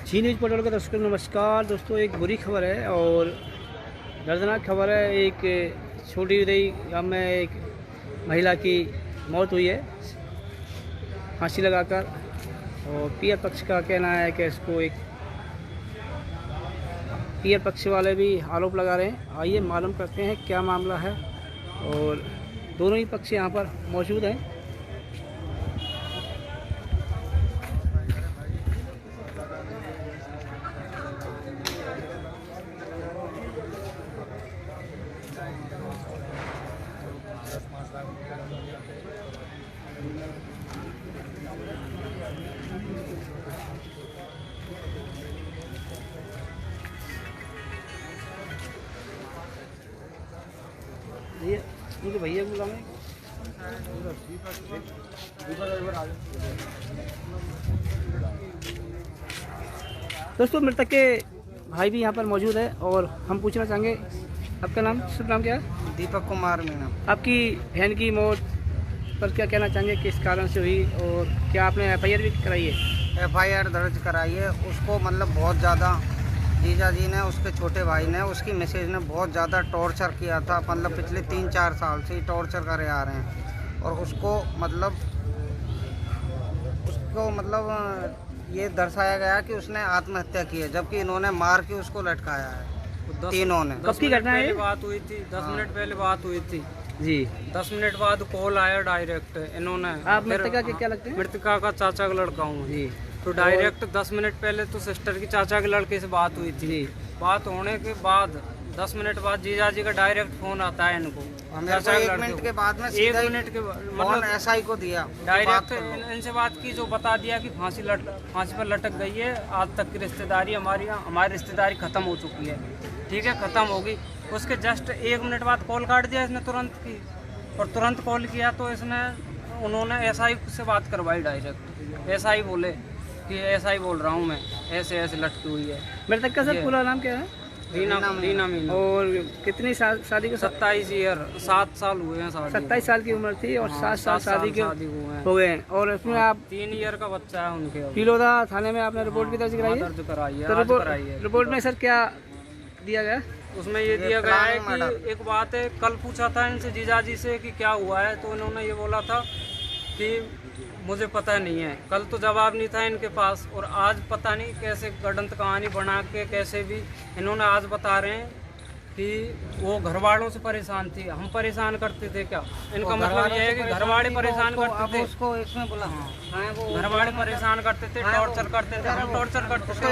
जी news portal के दर्शकों नमस्कार। दोस्तों, एक बुरी खबर है और दर्दनाक खबर है। एक छोटी उदय गांव में एक महिला की मौत हुई है फांसी लगाकर, और पीयर पक्ष का कहना है कि इसको एक पीयर पक्ष वाले भी आरोप लगा रहे हैं। आइए मालूम करते हैं क्या मामला है, और दोनों ही पक्ष यहाँ पर मौजूद हैं। इनके भैया को बुलाएंगे। दोस्तों, मृतक के भाई भी यहाँ पर मौजूद है और हम पूछना चाहेंगे, आपका नाम, शुभ नाम क्या है? दीपक कुमार मीना। आपकी बहन की मौत पर क्या कहना चाहेंगे, किस कारण से हुई और क्या आपने एफआईआर भी कराई है? एफआईआर दर्ज कराई है। उसको मतलब बहुत ज़्यादा जीजा जी ने, उसके छोटे भाई ने, उसकी मिसेज ने बहुत ज़्यादा टॉर्चर किया था। मतलब पिछले 3-4 साल से ही टॉर्चर करे आ रहे हैं, और उसको ये दर्शाया गया कि उसने आत्महत्या की है, जबकि इन्होंने मार के उसको लटकाया है। तीनों ने। कब की घटना है? बात हुई थी 10 मिनट पहले बात हुई थी जी। 10 मिनट बाद कॉल आया डायरेक्ट। इन्होंने, आप मृतका के क्या लगते हैं? मृतका का चाचा का लड़का हूँ जी। तो डायरेक्ट 10 मिनट पहले तो सिस्टर की चाचा के लड़के से बात हुई थी। बात होने के बाद 10 मिनट बाद जीजा जी का डायरेक्ट फोन आता है इनको। चाचा 1 मिनट के बाद में 1 मिनट के मतलब एसआई को दिया डायरेक्ट इनसे बात की, जो बता दिया कि फांसी पर लटक गई है। आज तक की रिश्तेदारी हमारी रिश्तेदारी खत्म हो चुकी है। ठीक है, खत्म होगी। उसके जस्ट 1 मिनट बाद कॉल काट दिया इसने तुरंत की, और तुरंत कॉल किया तो उन्होंने एसआई से बात करवाई डायरेक्ट। एसआई बोले कि एसआई बोल रहा हूँ मैं, ऐसे लटकी हुई है। मृतक का सर पूरा नाम क्या है? रीना मीना। और कितनी शादी को? 27 ईयर, 7 साल हुए हैं शादी। 27 साल की उम्र थी और 7 साल शादी के हुए हो गए। और इसमें आप 3 ईयर का बच्चा है उनके। पिलोदा थाने में आपने रिपोर्ट भी दर्ज कराई है? दर्ज कराई है, तो रिपोर्ट में सर क्या दिया गया? उसमें ये दिया गया है कि एक बात है, कल पूछा था इनसे जीजा जी से कि क्या हुआ है, तो इन्होंने ये बोला था कि मुझे पता नहीं है। कल तो जवाब नहीं था इनके पास, और आज पता नहीं कैसे गडंत कहानी बना के कैसे भी इन्होंने आज बता रहे हैं कि वो घर वालों से परेशान थी। हम परेशान करते थे क्या? इनका मतलब ये है कि घर वाले परेशान करते थे। उसको इसमें बोला घर वाले परेशान करते थे, टॉर्चर करते थे, हम टॉर्चर करते थे।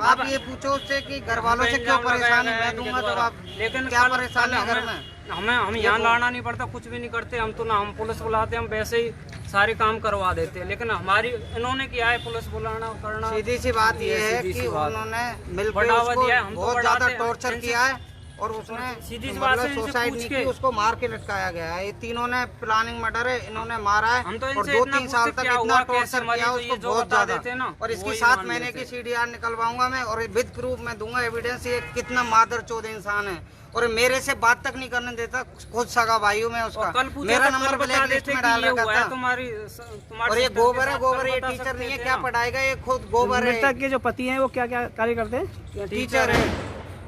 आप ये पूछो उससे कि घर वालों से क्यों परेशानी मैं दूंगा, तो आप लेकिन क्या परेशानी है घर में? हम यहाँ लाना नहीं पड़ता, कुछ भी नहीं करते हम तो। ना हम पुलिस बुलाते, हम वैसे ही सारे काम करवा देते। लेकिन इन्होंने किया है पुलिस बुलाना करना। सीधी सी बात ये है कि उन्होंने मिलकर उसको बहुत ज्यादा टॉर्चर किया है, और उसने सीधी सी बात है, सुसाइड नहीं की, उसको मार के लटकाया गया है। ये तीनों ने प्लानिंग मर्डर है, इन्होंने मारा है। और 2-3 साल तक इतना टॉर्चर किया उसको बहुत ज्यादा। और इसकी 7 महीने की CDR निकलवाऊंगा मैं, और विद प्रूफ मैं दूंगा एविडेंस। ये कितना मादरचोद इंसान है, और मेरे से बात तक नहीं करने देता। खुद सगा भाई हूँ मैं उसका। मेरा नंबर ब्लैक लिस्ट में डाल रखा था। और ये गोबर है, गोबर ये टीचर नहीं है, क्या पढ़ाएगा? ये खुद गोबर है। मृतक के जो पति हैं वो क्या क्या कार्य करते हैं?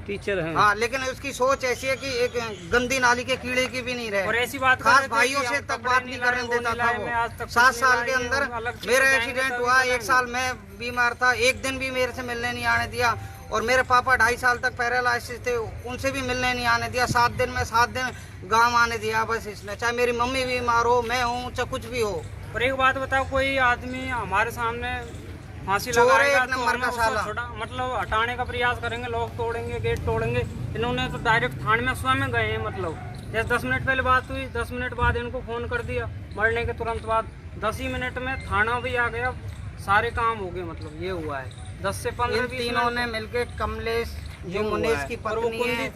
टीचर हैं। हाँ, लेकिन उसकी सोच ऐसी है कि एक गंदी नाली के कीड़े की भी नहीं रहे। और ऐसी बात खास भाइयों से तक बात नहीं करने देता था वो। 7 साल के अंदर मेरा एक्सीडेंट हुआ, 1 साल मैं बीमार था, 1 दिन भी मेरे से मिलने नहीं आने दिया। और मेरे पापा 2.5 साल तक पैरालाइसिस थे, उनसे भी मिलने नहीं आने दिया। 7 दिन गाँव आने दिया बस इसने। चाहे मेरी मम्मी बीमार हो, मैं हूँ, चाहे कुछ भी हो। और एक बात बताओ, कोई आदमी हमारे सामने फांसी लगाएगा तो हम उसको मतलब हटाने का प्रयास करेंगे, लोग तोड़ेंगे, गेट तोड़ेंगे। इन्होंने तो डायरेक्ट थाने में स्वयं गए हैं। मतलब जैसे 10 मिनट पहले बात हुई, 10 मिनट बाद इनको फोन कर दिया, मरने के तुरंत बाद 10 ही मिनट में थाना भी आ गया, सारे काम हो गए। मतलब ये हुआ है 10 से 15 तीनों ने मिलके कमलेश जो मुनेश की पत्नी है,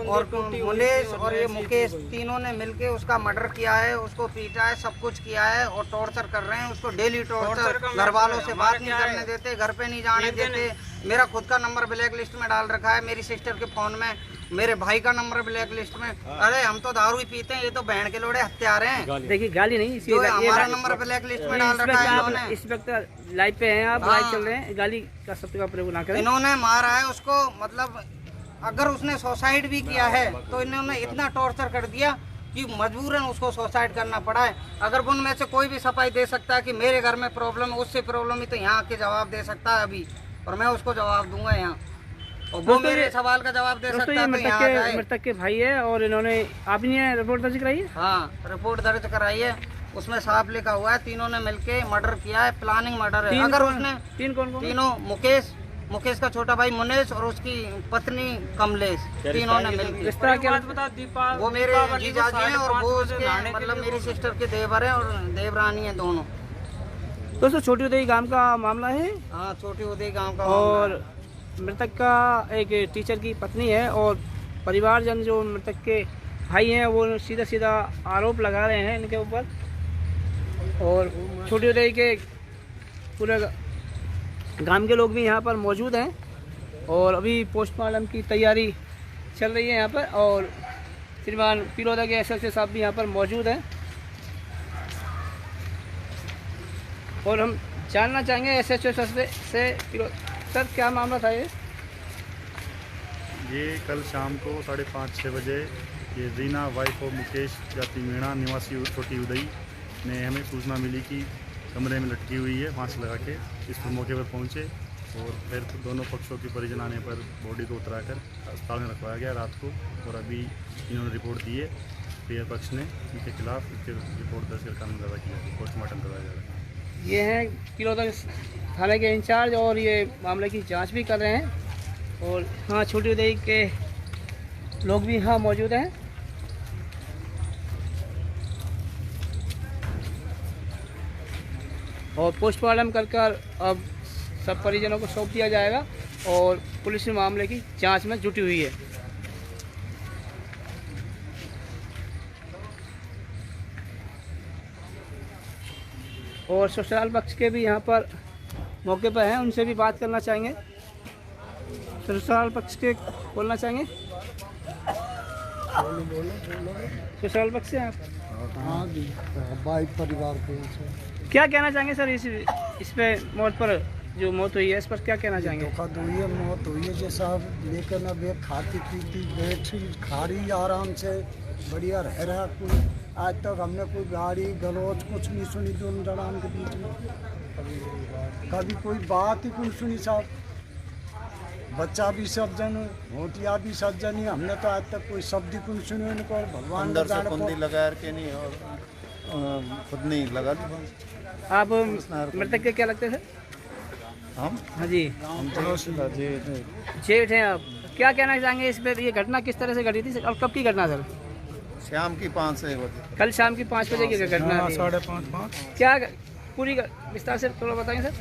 और मुनेश और ये मुकेश, तीनों ने मिलके उसका मर्डर किया है, उसको पीटा है, सब कुछ किया है, और टॉर्चर कर रहे हैं उसको, डेली टॉर्चर। घर वालों से बात नहीं करने देते, घर पे नहीं जाने देते। मेरा खुद का नंबर ब्लैक लिस्ट में डाल रखा है, मेरी सिस्टर के फोन में मेरे भाई का नंबर ब्लैक लिस्ट में। अरे हम तो दारू ही पीते हैं, ये तो बहन के लोड़े हत्यारे हैं। देखिए गाली नहीं, जो हमारा नंबर ब्लैक लिस्ट में डाल रखा है इन्होंने। इंस्पेक्टर लाइव पे हैं आप, लाइव चल रहे हैं, गाली का शब्द का प्रयोग ना करें। इन्होंने मारा है उसको, मतलब अगर उसने सुसाइड भी किया है तो इन्होंने इतना टॉर्चर कर दिया कि मजबूरन उसको सुसाइड करना पड़ा है। अगर उनमें से कोई भी सफाई दे सकता है कि मेरे घर में प्रॉब्लम है, उससे प्रॉब्लम ही, तो यहाँ आके जवाब दे सकता है अभी, और मैं उसको जवाब दूंगा यहाँ, और वो मेरे सवाल का जवाब दे सकता है। तो मृतक के भाई है और इन्होंने आपने रिपोर्ट दर्ज कराई है? हाँ, रिपोर्ट दर्ज कराई है, उसमें साफ लिखा हुआ है तीनों ने मिलके मर्डर किया है, प्लानिंग मर्डर है। अगर उसने तीनों मुकेश का छोटा भाई मुनेश और उसकी पत्नी कमलेश, तीनों ने मिलकर, वो मेरे जीजाजी हैं और वो उसके मतलब मेरी सिस्टर के देवर हैं और देवरानी है दोनों। दोस्तों छोटी उदय गांव का मामला है। हाँ, छोटी उदय गांव का। और मृतक का एक टीचर की पत्नी है और परिवारजन जो मृतक के भाई हैं वो सीधा सीधा आरोप लगा रहे हैं इनके ऊपर। और छोटी उदय के पूरे गांव के लोग भी यहाँ पर मौजूद हैं और अभी पोस्टमार्टम की तैयारी चल रही है यहाँ पर। और श्रीमान पिरोदा के एसएसओ साहब भी यहाँ पर मौजूद हैं और हम जानना चाहेंगे एसएचओ से सर क्या मामला था ये कल शाम को 5:30-6 बजे ये रीना वाइफ ऑफ मुकेश जाति मीणा निवासी छोटी उदई ने हमें सूचना मिली कि कमरे में लटकी हुई है फांसी लगा के। इस पर मौके पर पहुंचे और फिर दोनों पक्षों के परिजन आने पर बॉडी को उतराकर अस्पताल में रखवाया गया रात को। और अभी इन्होंने रिपोर्ट दी है, पीएम पक्ष ने इनके खिलाफ रिपोर्ट दर्ज कर कानून दर्ज किया, पोस्टमार्टम करवाया जा रहा है। ये हैं किलोदा थाने के इंचार्ज और ये मामले की जांच भी कर रहे हैं। और हाँ, छोटी उदय के लोग भी यहाँ मौजूद हैं। और पोस्टमार्टम कर अब सब परिजनों को सौंप दिया जाएगा और पुलिस मामले की जांच में जुटी हुई है। और ससुराल पक्ष के भी यहाँ पर मौके पर हैं, उनसे भी बात करना चाहेंगे। ससुराल पक्ष के बोलना चाहेंगे? ससुराल पक्ष से आप? हाँ जी, भाई परिवार के। क्या कहना चाहेंगे सर इस पे मौत पर, जो मौत हुई है इस पर क्या कहना चाहेंगे? धोखा हुई है, मौत हुई है जैसा, लेकिन अब ये खाती पीती बैठी खारी आराम से बढ़िया रह रहा। कोई आज तक हमने कोई गाड़ी गलौज कुछ नहीं सुनी दोनों जनान के बीच में, कभी कोई बात ही कोई सुनी साहब। बच्चा भी सज्जन, होतिया भी सज्जन ही, हमने तो आज तक कोई शब्द ही कोई सुनी इनको। भगवान अंदर से कुंडी लगा के नहीं और खुद नहीं लगा दी। आप मृतक के क्या लगते थे? हम? हाँ जी, जेठ हैं आप। क्या कहना चाहेंगे इस पर, ये घटना किस तरह से घटी थी और कब की घटना सर? शाम की 5 बजे। कल शाम की 5 बजे की घटना थी। 5:30। क्या पूरी विस्तार से थोड़ा बताएंगे सर?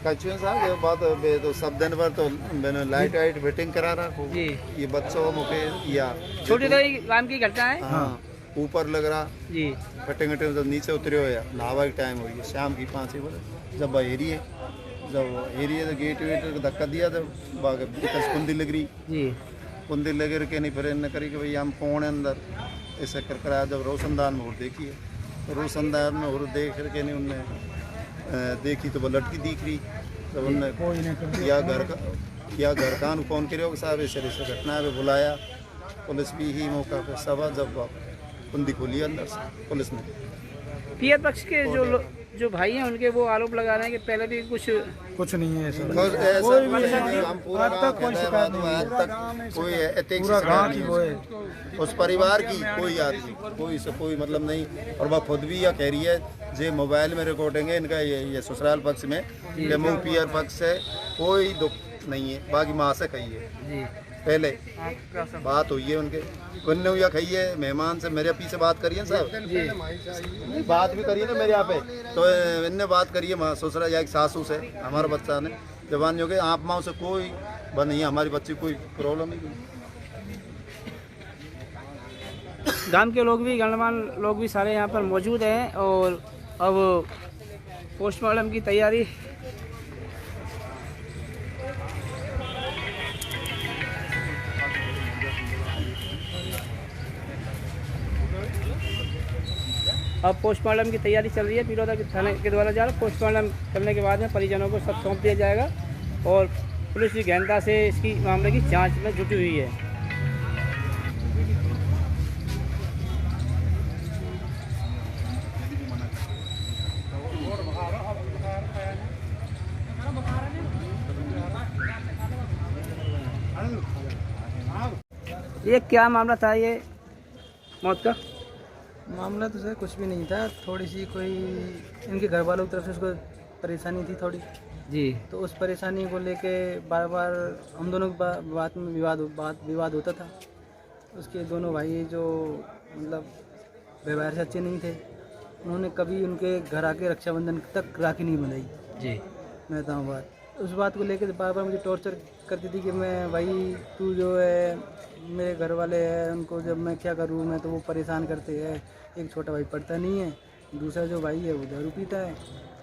कचुए साहब ये बात तो सब दिन भर तो मैंने लाइट वाइट फिटिंग करा रहा जी। ये बच्चों मुकेश या छोटी उदय गांव की घटना है। हाँ, ऊपर लग रहा जी, फिटिंग जब नीचे उतरे हो या नहावा की टाइम हुई है शाम की 5 बजे। जब एरिए तो गेट वेट धक्का दिया तो कुंदी लग रही जी, कुंदी लगे के नहीं, फिर इन्हें करी कि भाई हम कौन है अंदर, ऐसे कर कराया। जब रोशनदान में और देखी है तो रोशनदान में और देख के नहीं उनने देखी तो वो लटकी दिख रही। जब उनने या घर का फोन करो साहब ऐसे घटना है, बुलाया पुलिस भी ही मौका पे सब। जब कुंदी खोली अंदर से पुलिस ने। पीएम पक्ष के जो भाई हैं उनके वो आरोप लगा रहे हैं कि पहले भी कुछ नहीं है सर, उस परिवार की कोई आदमी कोई मतलब नहीं। और वह खुद भी यह कह रही है जे मोबाइल में रिकॉर्डिंग है इनका, ये ससुराल पक्ष में जम्मू पीआर पक्ष से कोई दुख नहीं है। बाकी माँ से कही है पहले बात हुई है उनके कुन्ने या कही है मेहमान से मेरे पीछे बात करिए साहब, बात भी करिए ना मेरे यहाँ पे। तो इनने बात करिए माँ ससुराल या एक सासू से, हमारे बच्चा ने जवान हो गए। आप माँ से कोई बन नहीं है, हमारी बच्ची कोई प्रॉब्लम नहीं। गांव के लोग भी, गणमान्य लोग भी सारे यहाँ पर मौजूद हैं और अब पोस्टमार्टम की तैयारी अब पोस्टमार्टम की तैयारी चल रही है, पिलौदा के थाने के द्वारा जा रहा। पोस्टमार्टम करने के बाद में परिजनों को सब सौंप दिया जाएगा और पुलिस की गहनता से इसकी मामले की जांच में जुटी हुई है। ये क्या मामला था ये मौत का? मामला तो सर कुछ भी नहीं था, थोड़ी सी कोई इनके घर वालों की तरफ से उसको परेशानी थी थोड़ी जी। तो उस परेशानी को लेके बार बार हम दोनों की बात में विवाद होता था। उसके दोनों भाई जो मतलब व्यवहार से अच्छे नहीं थे, उन्होंने कभी उनके घर आके रक्षाबंधन तक राखी नहीं बंधाई जी। मैं बताऊँ बात, उस बात को लेकर बार बार मुझे टॉर्चर करती थी कि मैं भाई तू जो है मेरे घर वाले हैं उनको जब मैं क्या करूँ, मैं तो वो परेशान करते हैं। एक छोटा भाई पढ़ता नहीं है, दूसरा जो भाई है वो दारू पीता है,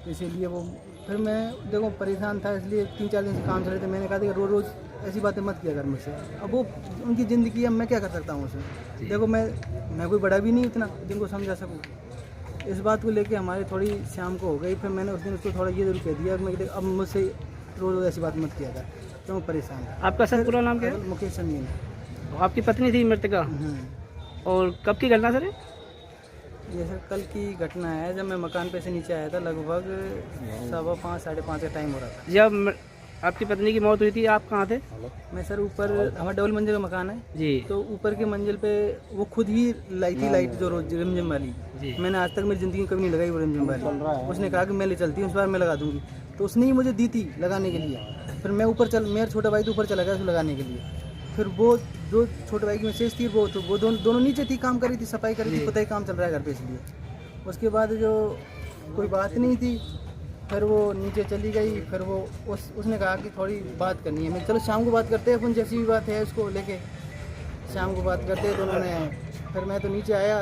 इसीलिए वो फिर मैं देखो परेशान था, इसलिए 3-4 दिन से काम चल रहे थे। मैंने कहा था कि रोज़ रोज़ ऐसी बातें मत किया कर मुझसे। अब वो उनकी ज़िंदगी है, मैं क्या कर सकता हूँ उसमें। देखो मैं कोई बड़ा भी नहीं इतना जिनको समझा सकूँ। इस बात को लेके हमारी थोड़ी शाम को हो गई। फिर मैंने उस दिन उसको थोड़ा ये जरूर कह दिया कि अब मुझसे रोज़ ऐसी बात मत किया कर, क्यों परेशान है। आपका सर पूरा नाम क्या है? मुकेश संगीन। आपकी पत्नी थी मृतका, और कब की घटना सर? ये सर कल की घटना है, जब मैं मकान पे से नीचे आया था, लगभग 5:15 साढ़े 5 का टाइम हो रहा था। जब आपकी पत्नी की मौत हुई थी आप कहाँ थे? मैं सर ऊपर, हमारा डबल मंजिल का मकान है जी। तो ऊपर के मंजिल पे वो खुद ही लाई थी लाइट जो रोज रिमझिम वाली जी। मैंने आज तक मेरी ज़िंदगी में कभी नहीं लगाई वो रिमझिम वाली। उसने कहा कि मैं ले चलती हूँ, इस बार मैं लगा दूंगी, तो उसने ही मुझे दी थी लगाने के लिए। फिर मैं ऊपर मेरा छोटा भाई तो ऊपर चला गया उसको लगाने के लिए। फिर वो जो छोटे भाई की मैसेज थी वो दोनों नीचे थी, काम कर रही थी, सफाई कर रही थी, पता ही काम चल रहा है घर पे, इसलिए उसके बाद जो कोई बात नहीं थी। फिर वो नीचे चली गई। फिर वो उसने कहा कि थोड़ी बात करनी है। मैं चलो शाम को बात करते हैं, अपन जैसी भी बात है उसको लेके शाम को बात करते हैं। तो उन्होंने फिर मैं तो नीचे आया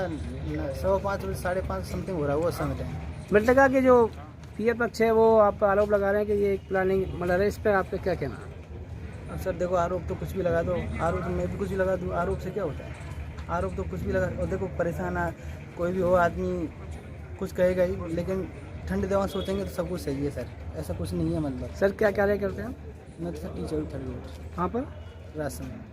5:15 साढ़े 5 समथिंग हो रहा हुआ उस समय टाइम। मृतका के जो पीए पक्ष है वो आप पर आरोप लगा रहे हैं कि ये एक प्लानिंग मर्डर है, इस पर आपका क्या कहना? अब सर देखो आरोप तो कुछ भी लगा दो, आरोप मैं भी कुछ भी लगा दूँ, आरोप से क्या होता है? आरोप तो कुछ भी लगा। और देखो परेशान कोई भी हो आदमी कुछ कहेगा ही, लेकिन ठंडे दिमाग सोचेंगे तो सब कुछ सही है सर, ऐसा कुछ नहीं है। मतलब सर क्या कार्य करते हैं? मैं तो सर टीचर हूँ 3rd ग्रेड। कहाँ पर? राजस्थान में।